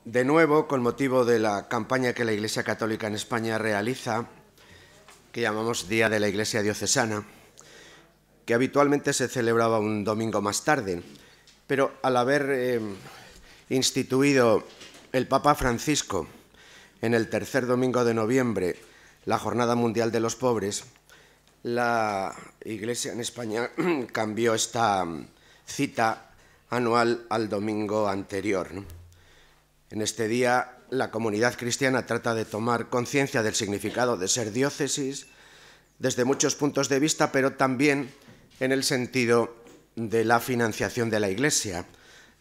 De nuevo, con motivo de la campaña que la Iglesia Católica en España realiza, que llamamos Día de la Iglesia Diocesana, que habitualmente se celebraba un domingo más tarde, pero al haber instituido el Papa Francisco en el tercer domingo de noviembre la Jornada Mundial de los Pobres, la Iglesia en España cambió esta cita anual al domingo anterior, ¿no? En este día, la comunidad cristiana trata de tomar conciencia del significado de ser diócesis desde muchos puntos de vista, pero también en el sentido de la financiación de la Iglesia,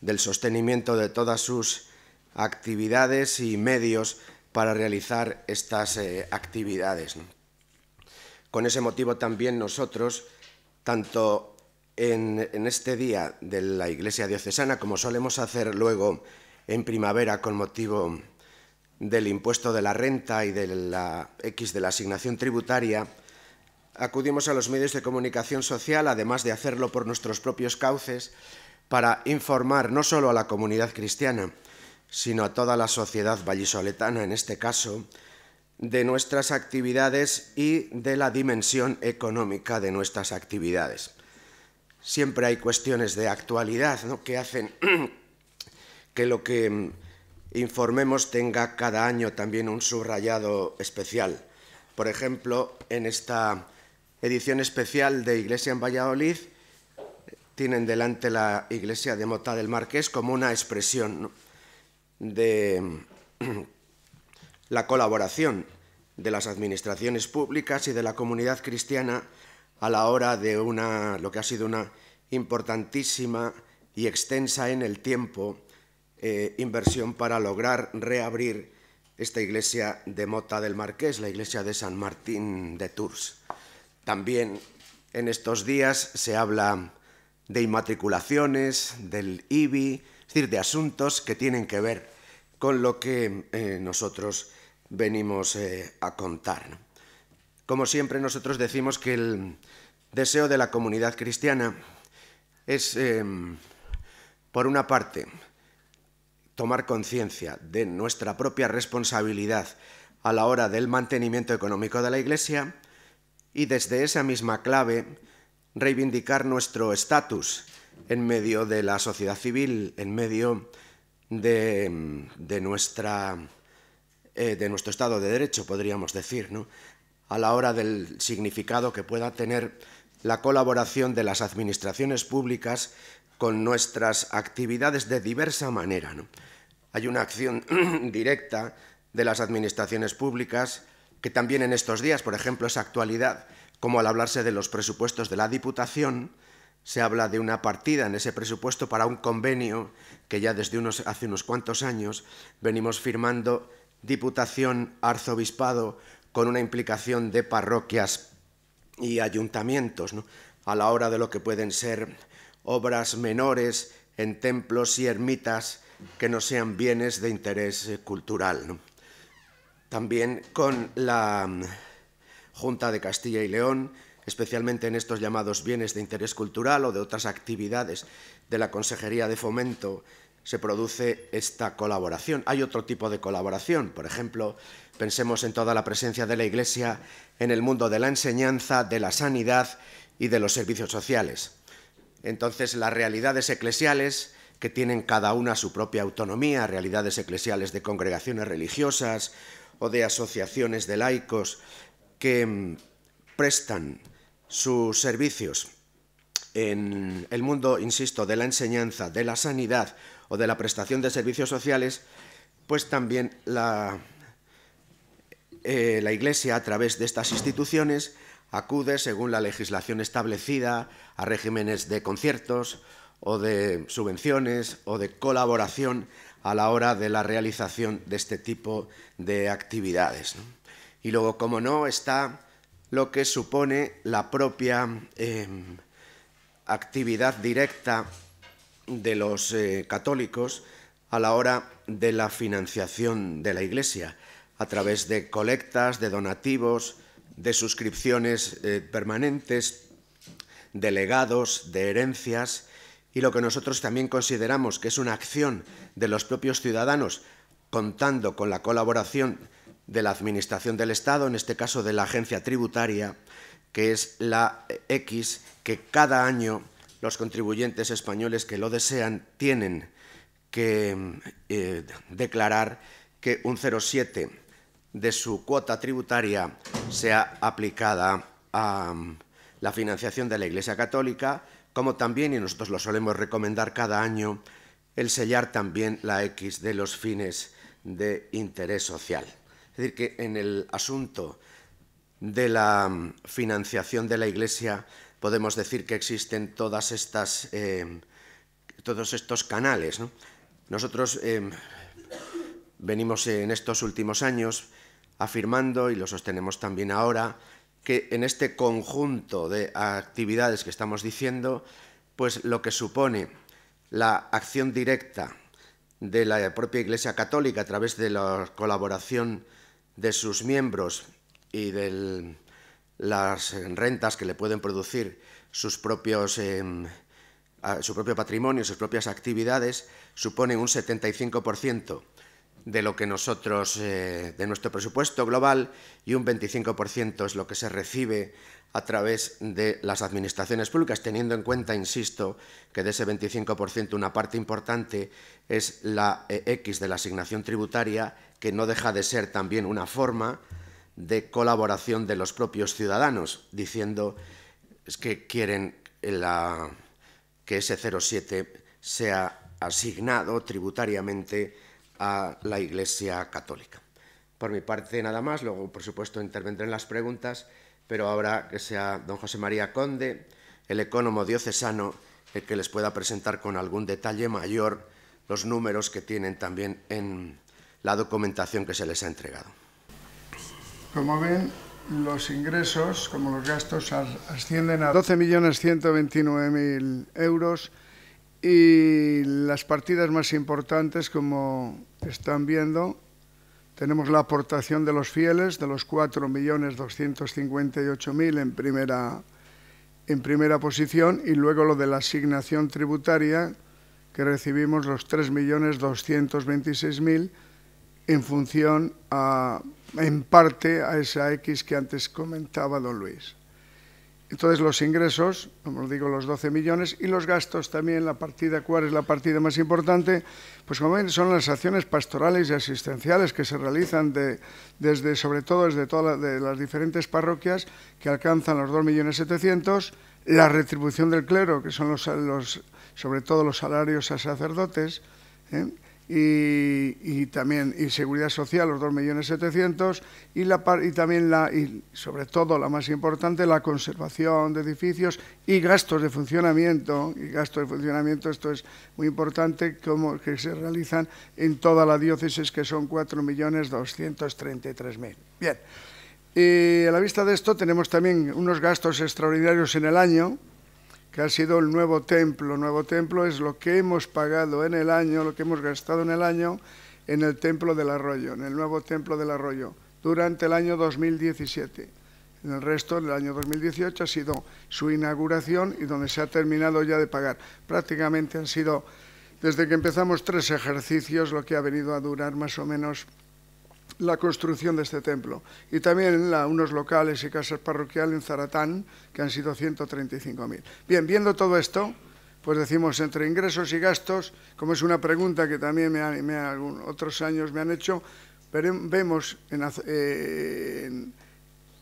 del sostenimiento de todas sus actividades y medios para realizar estas actividades, ¿no? Con ese motivo también nosotros, tanto en este día de la Iglesia Diocesana, como solemos hacer luego en primavera con motivo del impuesto de la renta y de la asignación tributaria, acudimos a los medios de comunicación social, además de hacerlo por nuestros propios cauces, para informar no solo a la comunidad cristiana, sino a toda la sociedad vallisoletana, en este caso, de nuestras actividades y de la dimensión económica de nuestras actividades. Siempre hay cuestiones de actualidad, ¿no?, que hacen que lo que informemos tenga cada año también un subrayado especial. Por ejemplo, en esta edición especial de Iglesia en Valladolid, tienen delante la Iglesia de Mota del Marqués como una expresión, ¿no?, de la colaboración de las administraciones públicas y de la comunidad cristiana a la hora de lo que ha sido una importantísima y extensa en el tiempo inversión para lograr reabrir esta iglesia de Mota del Marqués, la iglesia de San Martín de Tours. También en estos días se habla de inmatriculaciones, del IBI, es decir, de asuntos que tienen que ver con lo que nosotros venimos a contar, ¿no? Como siempre, nosotros decimos que el deseo de la comunidad cristiana es, por una parte, tomar conciencia de nuestra propia responsabilidad a la hora del mantenimiento económico de la Iglesia y desde esa misma clave reivindicar nuestro estatus en medio de la sociedad civil, en medio de nuestro Estado de Derecho, podríamos decir, ¿no?, a la hora del significado que pueda tener la colaboración de las administraciones públicas con nuestras actividades de diversa manera, ¿no? Hay una acción directa de las administraciones públicas que también en estos días, por ejemplo, es actualidad, como al hablarse de los presupuestos de la Diputación, se habla de una partida en ese presupuesto para un convenio que ya desde hace unos cuantos años venimos firmando Diputación, Arzobispado, con una implicación de parroquias y ayuntamientos, ¿no?, a la hora de lo que pueden ser obras menores en templos y ermitas que no sean bienes de interés cultural, ¿no? También con la Junta de Castilla y León, especialmente en estos llamados bienes de interés cultural o de otras actividades de la Consejería de Fomento, se produce esta colaboración. Hay otro tipo de colaboración, por ejemplo, pensemos en toda la presencia de la Iglesia en el mundo de la enseñanza, de la sanidad y de los servicios sociales. Entonces, las realidades eclesiales, que tienen cada una su propia autonomía, realidades eclesiales de congregaciones religiosas o de asociaciones de laicos que prestan sus servicios en el mundo, insisto, de la enseñanza, de la sanidad o de la prestación de servicios sociales, pues también la Iglesia, a través de estas instituciones, acude, según la legislación establecida, a regímenes de conciertos o de subvenciones o de colaboración a la hora de la realización de este tipo de actividades, ¿no? Y luego, como no, está lo que supone la propia actividad directa de los católicos a la hora de la financiación de la Iglesia, a través de colectas, de donativos, de suscripciones permanentes, de legados, de herencias, y lo que nosotros también consideramos que es una acción de los propios ciudadanos contando con la colaboración de la Administración del Estado, en este caso de la Agencia Tributaria, que es la X, que cada año los contribuyentes españoles que lo desean tienen que declarar que un 0,7 de su cuota tributaria sea aplicada a la financiación de la Iglesia Católica, como también, y nosotros lo solemos recomendar cada año, el sellar también la X de los fines de interés social. Es decir, que en el asunto de la financiación de la Iglesia podemos decir que existen todos estos canales, ¿no? Nosotros venimos en estos últimos años afirmando, y lo sostenemos también ahora, que en este conjunto de actividades que estamos diciendo, pues lo que supone la acción directa de la propia Iglesia Católica a través de la colaboración de sus miembros y de las rentas que le pueden producir su propio patrimonio, sus propias actividades, supone un 75% de lo que nosotros, de nuestro presupuesto global, y un 25% es lo que se recibe a través de las administraciones públicas, teniendo en cuenta, insisto, que de ese 25% una parte importante es la X de la asignación tributaria, que no deja de ser también una forma de colaboración de los propios ciudadanos, diciendo que quieren que ese 0,7 sea asignado tributariamente a la Iglesia Católica. Por mi parte, nada más. Luego, por supuesto, intervendré en las preguntas, pero ahora que sea don José María Conde, el ecónomo diocesano, el que les pueda presentar con algún detalle mayor los números que tienen también en la documentación que se les ha entregado. Como ven, los ingresos, como los gastos, ascienden a 12.129.000 euros, y las partidas más importantes, como están viendo, tenemos la aportación de los fieles, de los 4.258.000 en primera posición, y luego lo de la asignación tributaria, que recibimos los 3.226.000 en función en parte a esa X que antes comentaba don Luis. Entonces, los ingresos, como os digo, los 12 millones, y los gastos también, la partida, ¿cuál es la partida más importante? Pues como ven, son las acciones pastorales y asistenciales que se realizan sobre todo desde todas las diferentes parroquias, que alcanzan los 2.700.000, la retribución del clero, que son sobre todo los salarios a sacerdotes, y también seguridad social, los 2.700.000, y también y sobre todo la más importante, la conservación de edificios y gastos de funcionamiento. Esto es muy importante, que se realizan en toda la diócesis, que son 4.233.000. Bien, y a la vista de esto tenemos también unos gastos extraordinarios en el año, que ha sido el nuevo templo. El nuevo templo es lo que hemos pagado en el año, lo que hemos gastado en el año en el Templo del Arroyo, en el nuevo Templo del Arroyo, durante el año 2017. En el resto, del año 2018 ha sido su inauguración, y donde se ha terminado ya de pagar. Prácticamente han sido, desde que empezamos, 3 ejercicios lo que ha venido a durar más o menos la construcción de este templo. Y también unos locales y casas parroquiales en Zaratán, que han sido 135.000. Bien, viendo todo esto, pues decimos, entre ingresos y gastos, como es una pregunta que también otros años me han hecho, vemos en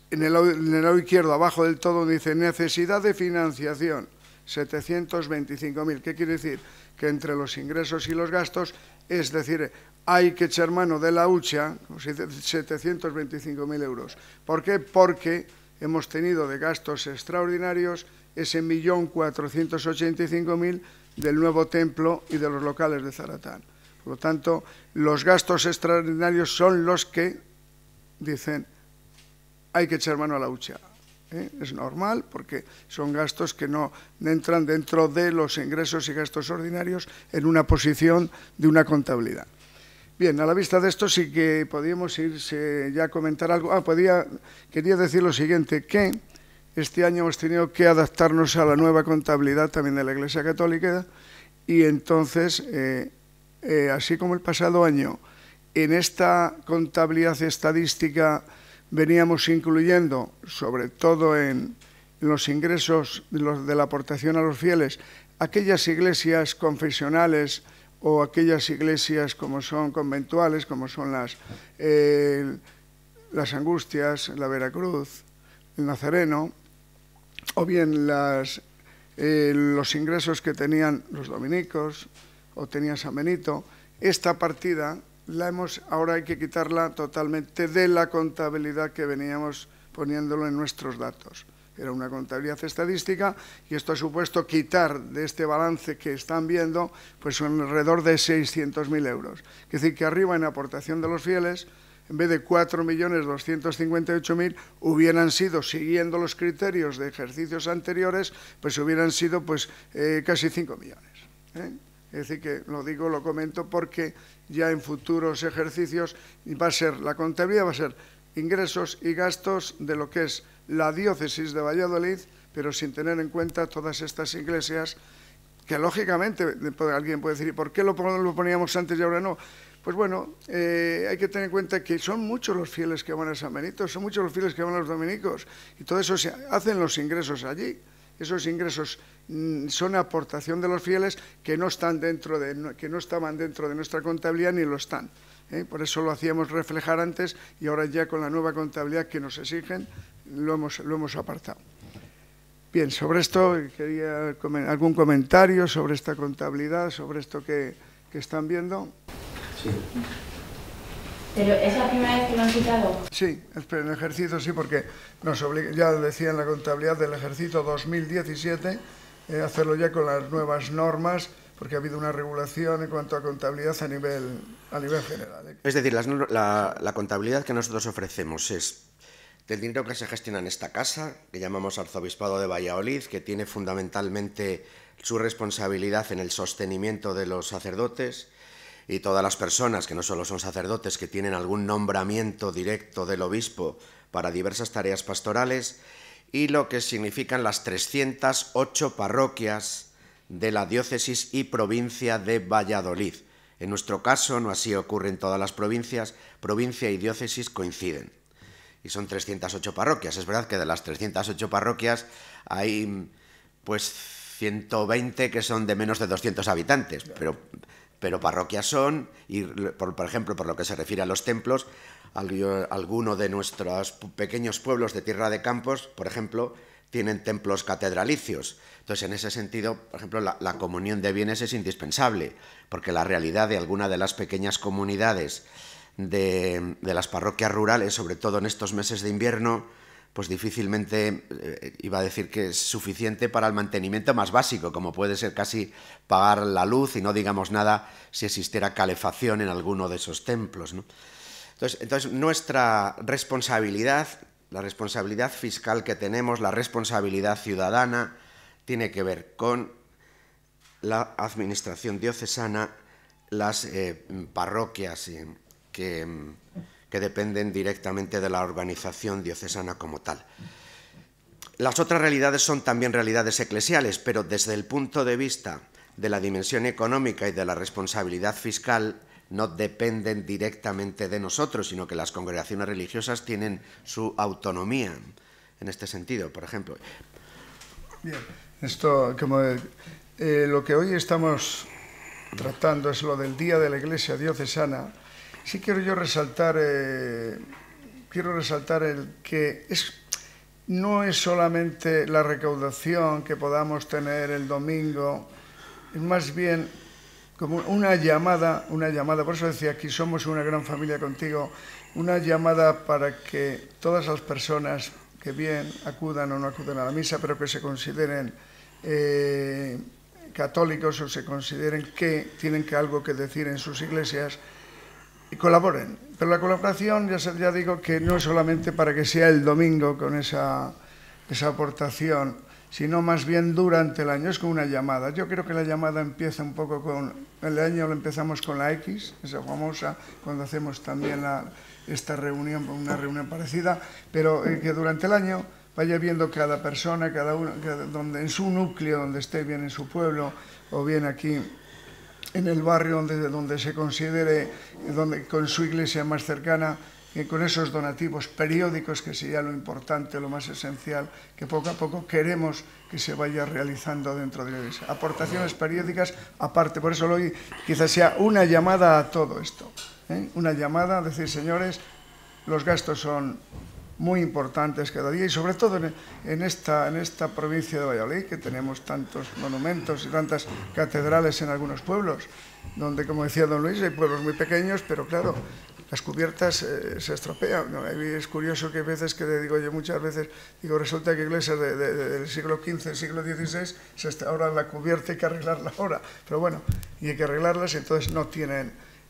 el lado izquierdo, abajo del todo, dice necesidad de financiación, 725.000. ¿Qué quiere decir? Que entre los ingresos y los gastos, es decir, hay que echar mano de la hucha, 725.000 euros. ¿Por qué? Porque hemos tenido de gastos extraordinarios ese 1.485.000 del nuevo templo y de los locales de Zaratán. Por lo tanto, los gastos extraordinarios son los que dicen hay que echar mano a la hucha. Es normal, porque son gastos que no entran dentro de los ingresos y gastos ordinarios en una posición de una contabilidad. Bien, a la vista de esto sí que podíamos irse ya a comentar algo. Quería decir lo siguiente, que este año hemos tenido que adaptarnos a la nueva contabilidad también de la Iglesia Católica, y entonces, así como el pasado año, en esta contabilidad estadística veníamos incluyendo, sobre todo en los ingresos de la aportación a los fieles, aquellas iglesias confesionales o aquellas iglesias como son conventuales, como son las Angustias, la Veracruz, el Nazareno, o bien los ingresos que tenían los dominicos o tenía San Benito. Esta partida ahora hay que quitarla totalmente de la contabilidad que veníamos poniéndolo en nuestros datos. Era una contabilidad estadística y esto ha supuesto quitar de este balance que están viendo pues alrededor de 600.000 euros. Es decir, que arriba en aportación de los fieles, en vez de 4.258.000, hubieran sido, siguiendo los criterios de ejercicios anteriores, pues hubieran sido pues casi 5 millones. Es decir, que lo comento porque ya en futuros ejercicios la contabilidad va a ser ingresos y gastos de lo que es la diócesis de Valladolid, pero sin tener en cuenta todas estas iglesias que lógicamente alguien puede decir, ¿y por qué lo poníamos antes y ahora no? Pues bueno, hay que tener en cuenta que son muchos los fieles que van a San Benito, son muchos los fieles que van a los dominicos, y todo eso se hacen los ingresos allí. Esos ingresos son aportación de los fieles que no estaban dentro de nuestra contabilidad ni lo están. Por eso lo hacíamos reflejar antes y ahora ya con la nueva contabilidad que nos exigen lo hemos apartado. Bien, sobre esto quería algún comentario sobre esta contabilidad, sobre esto que están viendo. Sí. ¿Pero es la primera vez que lo han quitado? Sí, en el ejercicio sí, porque nos obliga, ya decía en la contabilidad del ejercicio 2017, hacerlo ya con las nuevas normas, porque ha habido una regulación en cuanto a contabilidad a nivel general. Es decir, la contabilidad que nosotros ofrecemos es del dinero que se gestiona en esta casa, que llamamos Arzobispado de Valladolid, que tiene fundamentalmente su responsabilidad en el sostenimiento de los sacerdotes y todas las personas que no solo son sacerdotes, que tienen algún nombramiento directo del obispo para diversas tareas pastorales, y lo que significan las 308 parroquias de la diócesis y provincia de Valladolid. En nuestro caso, no así ocurre en todas las provincias, provincia y diócesis coinciden. Y son 308 parroquias. Es verdad que de las 308 parroquias hay pues 120 que son de menos de 200 habitantes, pero parroquias son, y por ejemplo, por lo que se refiere a los templos, alguno de nuestros pequeños pueblos de Tierra de Campos, por ejemplo, tienen templos catedralicios. Entonces, en ese sentido, por ejemplo, la comunión de bienes es indispensable, porque la realidad de alguna de las pequeñas comunidades de las parroquias rurales, sobre todo en estos meses de invierno, pues difícilmente iba a decir que es suficiente para el mantenimiento más básico, como puede ser casi pagar la luz y no digamos nada si existiera calefacción en alguno de esos templos, ¿no? Entonces nuestra responsabilidad, la responsabilidad fiscal que tenemos, la responsabilidad ciudadana, tiene que ver con la administración diocesana, las parroquias que dependen directamente de la organización diocesana como tal. Las otras realidades son también realidades eclesiales, pero desde el punto de vista de la dimensión económica y de la responsabilidad fiscal no dependen directamente de nosotros, sino que las congregaciones religiosas tienen su autonomía en este sentido, por ejemplo. Bien, esto como lo que hoy estamos tratando es lo del Día de la Iglesia Diocesana. Sí quiero yo resaltar, el que no es solamente la recaudación que podamos tener el domingo, es más bien como una llamada, por eso decía aquí somos una gran familia contigo, una llamada para que todas las personas que bien acudan o no acudan a la misa, pero que se consideren católicos o se consideren que tienen algo que decir en sus iglesias, y colaboren. Pero la colaboración, ya digo, que no es solamente para que sea el domingo con esa aportación, sino más bien durante el año. Es como una llamada. Yo creo que la llamada empieza un poco el año lo empezamos con la X, esa famosa, cuando hacemos también esta reunión, una reunión parecida, pero que durante el año vaya viendo cada persona, cada uno, donde en su núcleo, donde esté, bien en su pueblo o bien aquí en el barrio donde se considere, con su iglesia más cercana, con esos donativos periódicos, que sería lo importante, lo más esencial, que poco a poco queremos que se vaya realizando dentro de la iglesia. Aportaciones periódicas aparte, por eso hoy quizás sea una llamada a todo esto, una llamada a decir, señores, los gastos son muy importantes cada día, y sobre todo en esta provincia de Valladolid, que tenemos tantos monumentos y tantas catedrales en algunos pueblos, donde, como decía don Luis, hay pueblos muy pequeños, pero claro, las cubiertas se estropean, ¿no? Es curioso que veces que digo yo muchas veces, digo, resulta que iglesias del siglo XV, siglo XVI, ahora la cubierta hay que arreglarla ahora, pero bueno, y hay que arreglarlas, entonces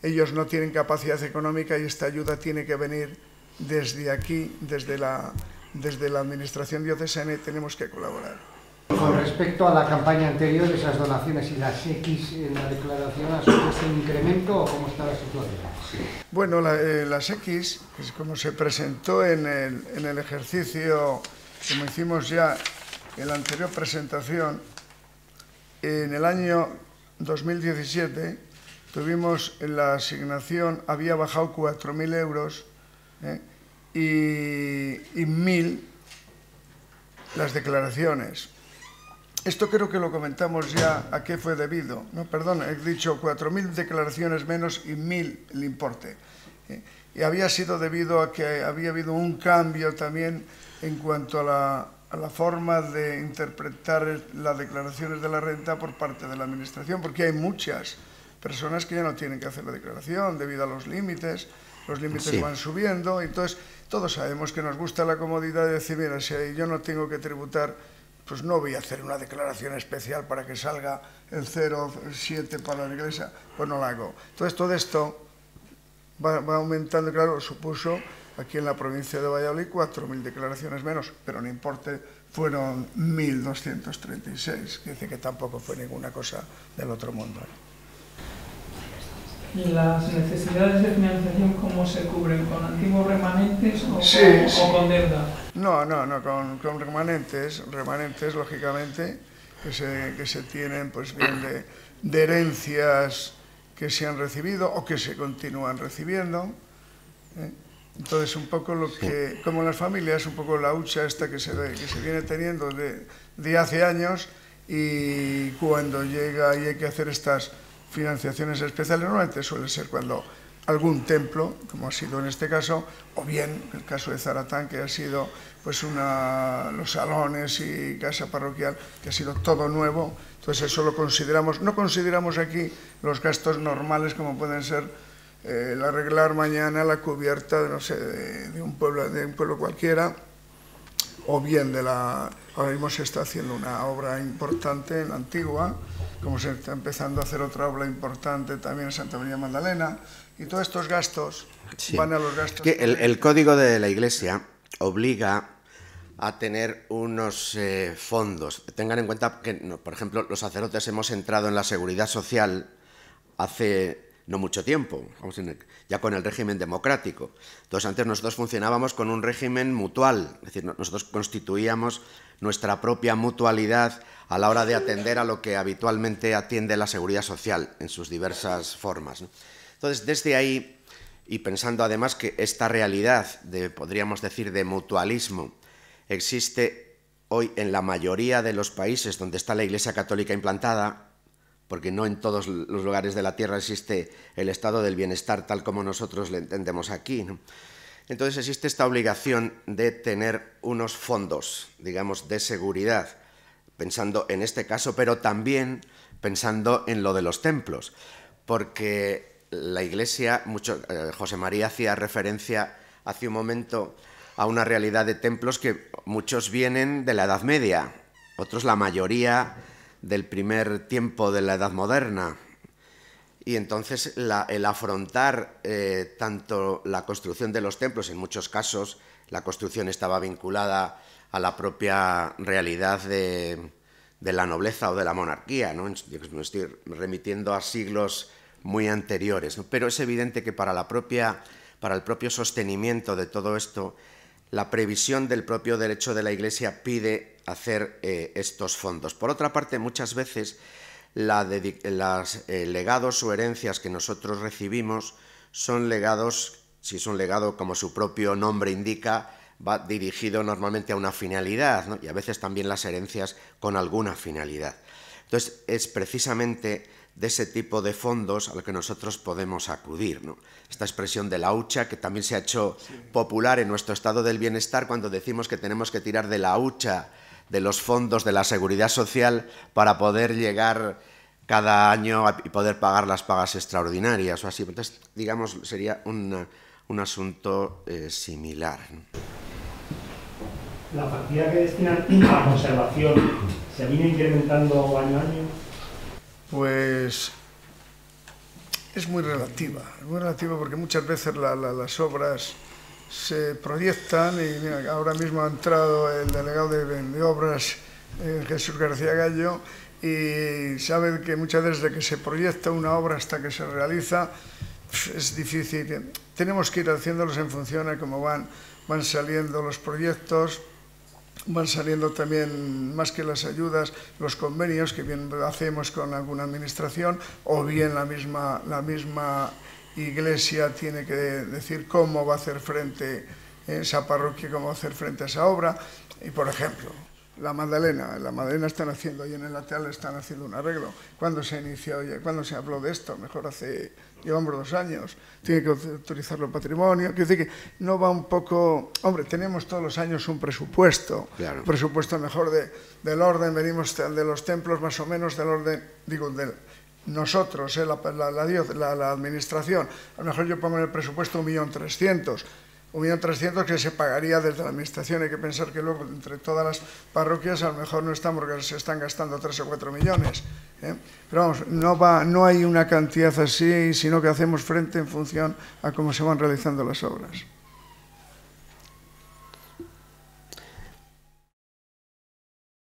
ellos no tienen capacidad económica, y esta ayuda tiene que venir desde aquí, desde la administración diocesana, y tenemos que colaborar. Con respecto a la campaña anterior, esas donaciones y las X en la declaración, ¿ha supuesto un incremento o cómo está la situación? Bueno, las X, como se presentó en el ejercicio, como hicimos ya en la anterior presentación, en el año 2017 tuvimos la asignación, había bajado 4.000 euros, y 1.000 las declaraciones. Esto creo que lo comentamos ya, a qué fue debido. No, perdón, he dicho 4.000 declaraciones menos y 1.000 el importe. Y había sido debido a que había habido un cambio también en cuanto a la forma de interpretar las declaraciones de la renta por parte de la administración, porque hay muchas personas que ya no tienen que hacer la declaración debido a los límites sí van subiendo, entonces todos sabemos que nos gusta la comodidad de decir, mira, si yo no tengo que tributar, pues no voy a hacer una declaración especial para que salga el 0,7 para la iglesia, pues no la hago. Entonces todo esto va aumentando, claro, supuso aquí en la provincia de Valladolid 4.000 declaraciones menos, pero en importe fueron 1.236, que dice que tampoco fue ninguna cosa del otro mundo. ¿Y las necesidades de financiación cómo se cubren? ¿Con antiguos remanentes o con deuda? No, con remanentes, lógicamente, que se tienen, pues bien, de herencias que se han recibido o que se continúan recibiendo. Entonces, un poco lo que, como en las familias, un poco la hucha esta que se viene teniendo de hace años, y cuando llega y hay que hacer estas financiaciones especiales, normalmente suele ser cuando algún templo, como ha sido en este caso, o bien el caso de Zaratán, que ha sido pues los salones y casa parroquial, que ha sido todo nuevo. Entonces eso lo consideramos, no consideramos aquí los gastos normales como pueden ser el arreglar mañana la cubierta, no sé, de un pueblo cualquiera, o bien ahora mismo se está haciendo una obra importante en la Antigua, como se está empezando a hacer otra obra importante también en Santa María Magdalena, y todos estos gastos van a los gastos. Es que el Código de la Iglesia obliga a tener unos fondos. Tengan en cuenta que, por ejemplo, los sacerdotes hemos entrado en la seguridad social hace no mucho tiempo, ya con el régimen democrático. Entonces, antes nosotros funcionábamos con un régimen mutual, es decir, nosotros constituíamos nuestra propia mutualidad a la hora de atender a lo que habitualmente atiende la seguridad social en sus diversas formas, ¿no? Entonces, desde ahí, y pensando además que esta realidad, podríamos decir, de mutualismo, existe hoy en la mayoría de los países donde está la Iglesia Católica implantada, porque no en todos los lugares de la tierra existe el estado del bienestar tal como nosotros le entendemos aquí, ¿no? Entonces existe esta obligación de tener unos fondos, digamos, de seguridad, pensando en este caso, pero también pensando en lo de los templos, porque la Iglesia, José María hacía referencia hace un momento a una realidad de templos que muchos vienen de la Edad Media, otros la mayoría del primer tiempo de la Edad Moderna. Y entonces el afrontar tanto la construcción de los templos, en muchos casos la construcción estaba vinculada a la propia realidad de la nobleza o de la monarquía, ¿no? Me estoy remitiendo a siglos muy anteriores, ¿no? Pero es evidente que para el propio sostenimiento de todo esto, la previsión del propio derecho de la Iglesia pide hacer estos fondos. Por otra parte, muchas veces legados o herencias que nosotros recibimos son legados, si es un legado como su propio nombre indica, va dirigido normalmente a una finalidad, ¿no? Y a veces también las herencias con alguna finalidad. Entonces, es precisamente de ese tipo de fondos a lo que nosotros podemos acudir, ¿no? Esta expresión de la hucha, que también se ha hecho popular en nuestro estado del bienestar cuando decimos que tenemos que tirar de la hucha de los fondos de la seguridad social para poder llegar cada año y poder pagar las pagas extraordinarias o así. Entonces, digamos, sería un asunto similar, ¿no? ¿La partida que destinan a conservación se viene incrementando año a año? Pues es muy relativa porque muchas veces las obras se proyectan y mira, ahora mismo ha entrado el delegado de obras, Jesús García Gallo, y sabe que muchas veces desde que se proyecta una obra hasta que se realiza es difícil. Tenemos que ir haciéndolos en función de cómo van saliendo los proyectos. Van saliendo también, más que las ayudas, los convenios que bien hacemos con alguna administración, o bien la misma iglesia tiene que decir cómo va a hacer frente esa parroquia, cómo va a hacer frente a esa obra. Y, por ejemplo, la Magdalena están haciendo, ahí en el lateral están haciendo un arreglo. ¿Cuándo se inició? ¿Cuándo se habló de esto? Mejor llevamos 2 años, tiene que autorizarlo el patrimonio. Quiero decir que no va un poco... Hombre, tenemos todos los años un presupuesto, claro. Un presupuesto mejor del orden, venimos de los templos más o menos del orden, digo, de nosotros, la administración. A lo mejor yo pongo en el presupuesto 1.300.000. 1.300.000 que se pagaría desde la administración. Hay que pensar que luego entre todas las parroquias a lo mejor no están porque se están gastando 3 o 4 millones. Pero vamos, no hay una cantidad así, sino que hacemos frente en función a cómo se van realizando las obras.